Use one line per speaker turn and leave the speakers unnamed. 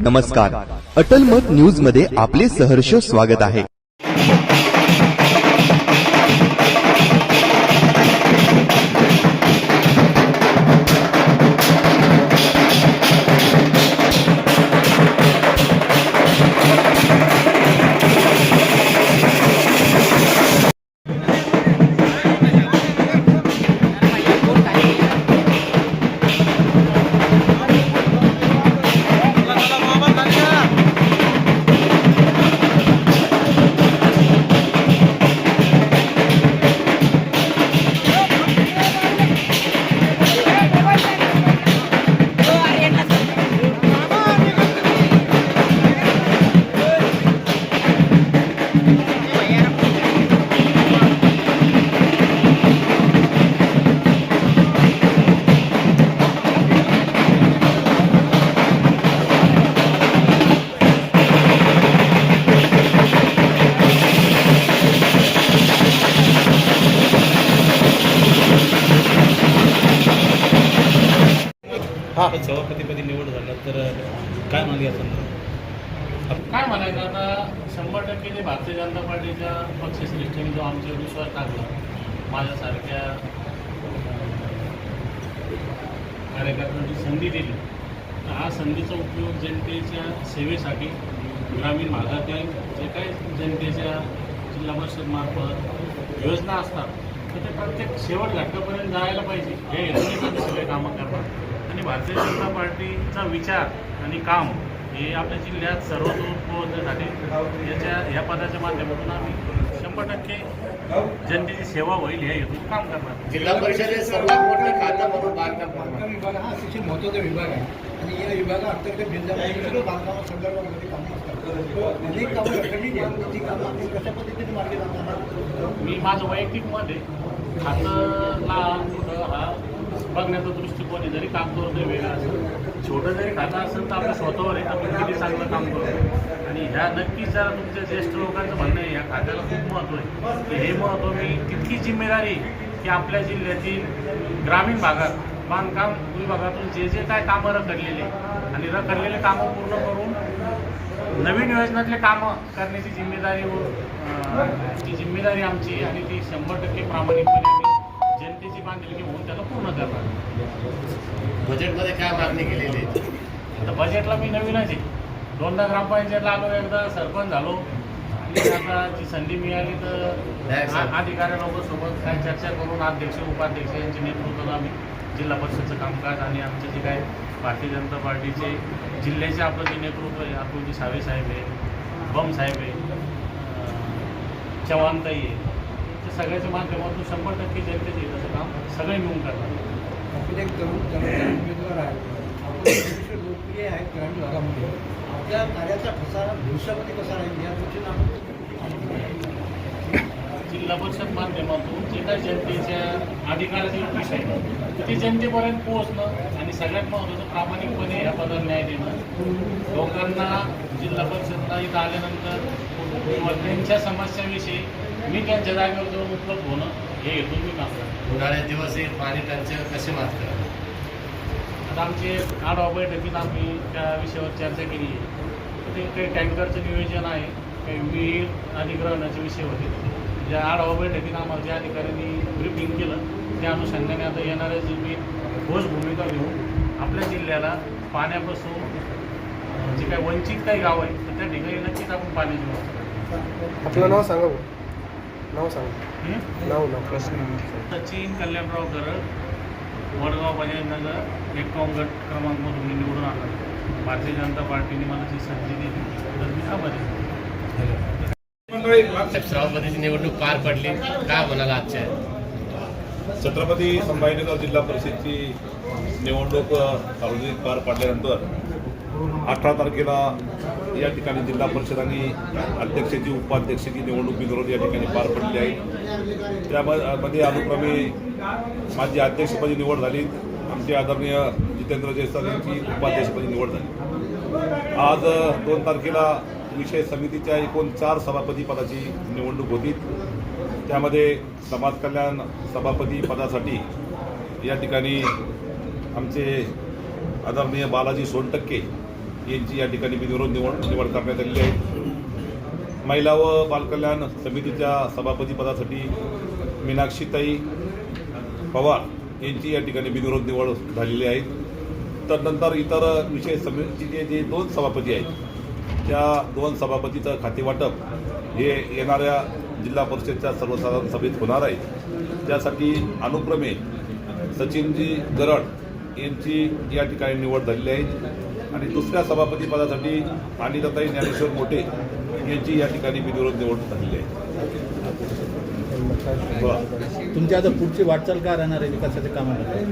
नमस्कार, अटल मत न्यूज मध्ये आपले सहर्ष स्वागत आहे।
सभापतीपदी निवड झालं तर काय म्हणायचं
काय म्हणायचं आता 100% जे भारतीय जनता पार्टीच्या पक्षश्रेष्ठींनी जो आमच्यावर विश्वास टाकला, माझ्यासारख्या कार्यकर्त्यांची संधी दिली, तर हा संधीचा उपयोग जनतेच्या सेवेसाठी ग्रामीण भागातील जे काही जनतेच्या जिल्हा परिषदमार्फत योजना असतात तर ते प्रत्येक शेवट घटकापर्यंत जायला पाहिजे हे हेतूने आम्ही सगळे कामं करणार। आणि भारतीय जनता पार्टीचा विचार आणि काम हे आपल्या जिल्ह्यात सर्वतोर पोहोचण्यासाठी या पदाच्या माध्यमातून आम्ही 100% जनतेची सेवा होईल हे हेतून काम करणार।
जिल्हा परिषदेत सर्वात मोठं खातं म्हणून बांधकाम
विभाग हा अतिशय महत्त्वाचा विभाग आहे आणि या विभागाअंतर्गत जिल्ह्यामध्ये बांधकामा संदर्भामध्ये कामं असतात। अनेक कामं रखडलेली आहेत, ती कामं आपण कशा पद्धतीने मार्गी लावणार?
मी माझं वैयक्तिक मत आहे, खातं लहान मोठं हा बघण्याचा दृष्टिकोन आहे। जरी काम करू तरी वेगळा असेल, छोटं जरी खातं असेल तर आपल्या स्वतःवर आहे आपण किती चांगलं काम करतो। आणि ह्या नक्कीच जरा तुमच्या ज्येष्ठ लोकांचं म्हणणं आहे या खात्याला खूप महत्त्व आहे, की हे महत्त्व मी तितकी जिम्मेदारी की आपल्या जिल्ह्यातील ग्रामीण भागात बांधकाम विभागातून जे जे काय कामं रखडलेले आणि रखडलेले कामं पूर्ण करून नवीन योजनातले कामं करण्याची जिम्मेदारी आमची आणि ती 100% प्रामाणिकपणे आम्ही जनतेची बांधिलकी होऊन त्याला पूर्ण करणार।
बजेटमध्ये काय मागणी केलेली आहे?
आता बजेटला मी नवीनच आहे, 2दा ग्रामपंचायतला आलो, एकदा सरपंच झालो आणि आता जी संधी मिळाली तर अधिकाऱ्यांसोबत काय चर्चा करून अध्यक्ष उपाध्यक्ष यांच्या नेतृत्वात आम्ही जिल्हा परिषदचं कामकाज आणि आमचे जे काय भारतीय जनता पार्टीचे जिल्ह्याचे आपलं जे नेतृत्व आहे, अतुलजी सावे साहेब आहे, बम साहेब आहे, चव्हाणताई आहे, त्या सगळ्याच्या माध्यमातून 100% जनतेचे हिताचं काम सगळे मिळून करतात।
आपण एक तरुण उमेदवार आहे, आपण अतिशय लोकप्रिय आहेत ग्रामीण भागामध्ये, आपल्या कार्याचा ठसा भविष्यामध्ये कसा राहील या दृष्टीने आपण
जिल्हा परिषद माध्यमातून जे काही जनतेच्या अधिकाराचे विषय आहे ते जनतेपर्यंत पोहोचणं आणि सगळ्यात महत्त्वाचं प्रामाणिकपणे या पदाला न्याय देणं। लोकांना जिल्हा परिषदला इथं आल्यानंतर किंवा त्यांच्या समस्याविषयी मी त्यांच्या जागेवर जाऊन उपलब्ध होणं हे हेतून मी काम करतो।
उन्हाळ्यात दिवस हे पाणी टंचाई कसे मात करा?
आता आमचे आढावा बैठकीत आम्ही त्या विषयावर चर्चा केली आहे। ते काही टँकरचं नियोजन आहे, काही विहीर अधिग्रहणाचे विषय होते, ज्या आढावा बैठकीत आम्हाला ज्या अधिकाऱ्यांनी ब्रीफिंग केलं त्या अनुषंगाने आता येणाऱ्या जी मी ठोस भूमिका घेऊन आपल्या जिल्ह्याला पाण्यापासून जे काही वंचित काही गाव आहे तर त्या ठिकाणी नक्कीच आपण पाण्याची व्यवस्था।
आपलं नाव सांगा, नाव सांगा, नाव प्रश्न।
सचिन कल्याणराव गरड, वडगाव बजाजनगर 51 गट क्रमांकमधून मी निवडून आला। भारतीय जनता पार्टीने मला जी संधी दिली तर मी आभारी आहे।
सभापतीची निवडणूक पार पडली, काय म्हणाला आजच्या?
छत्रपती संभाजीनगर जिल्हा परिषदची निवडणूक सार्वजनिक पार पाडल्यानंतर 18 तारखेला या ठिकाणी जिल्हा परिषद आणि अध्यक्षाची उपाध्यक्षाची निवडणूक बिनविरोध या ठिकाणी पार पडली आहे। त्यामध्ये अनुक्रमे माझी अध्यक्षपदी निवड झाली, आमचे आदरणीय जितेंद्र जयस्वाल यांची उपाध्यक्षपदी निवड झाली। आज 2 तारखेला विषय समितीच्या एकूण 4 सभापती पदाची निवडणूक होती। त्यामध्ये समाज कल्याण सभापती पदासाठी या ठिकाणी आमचे आदरणीय बालाजी सोनटक्के यांची या ठिकाणी बिनविरोध निवड करण्यात आलेली आहे. महिला व बालकल्याण समितीच्या सभापतीपदासाठी मीनाक्षीताई पवार यांची या ठिकाणी बिनविरोध निवड झालेली आहे. तर नंतर इतर विषय समितीचे जे 2 सभापती आहेत त्या 2 सभापतीचं खातेवाटप हे येणाऱ्या जिल्हा परिषदच्या सर्वसाधारण सभेत होणार आहे. त्यासाठी अनुक्रमे सचिनजी गरड यांची या ठिकाणी निवड झालेली आहे आणि दुसऱ्या सभापतीपदासाठी अनिताताई ज्ञानेश्वर मोठे यांची या ठिकाणी बिनविरोध निवड झालेली आहे.
तुमची आता पुढची वाटचाल काय राहणार आहे विकासाच्या कामामध्ये?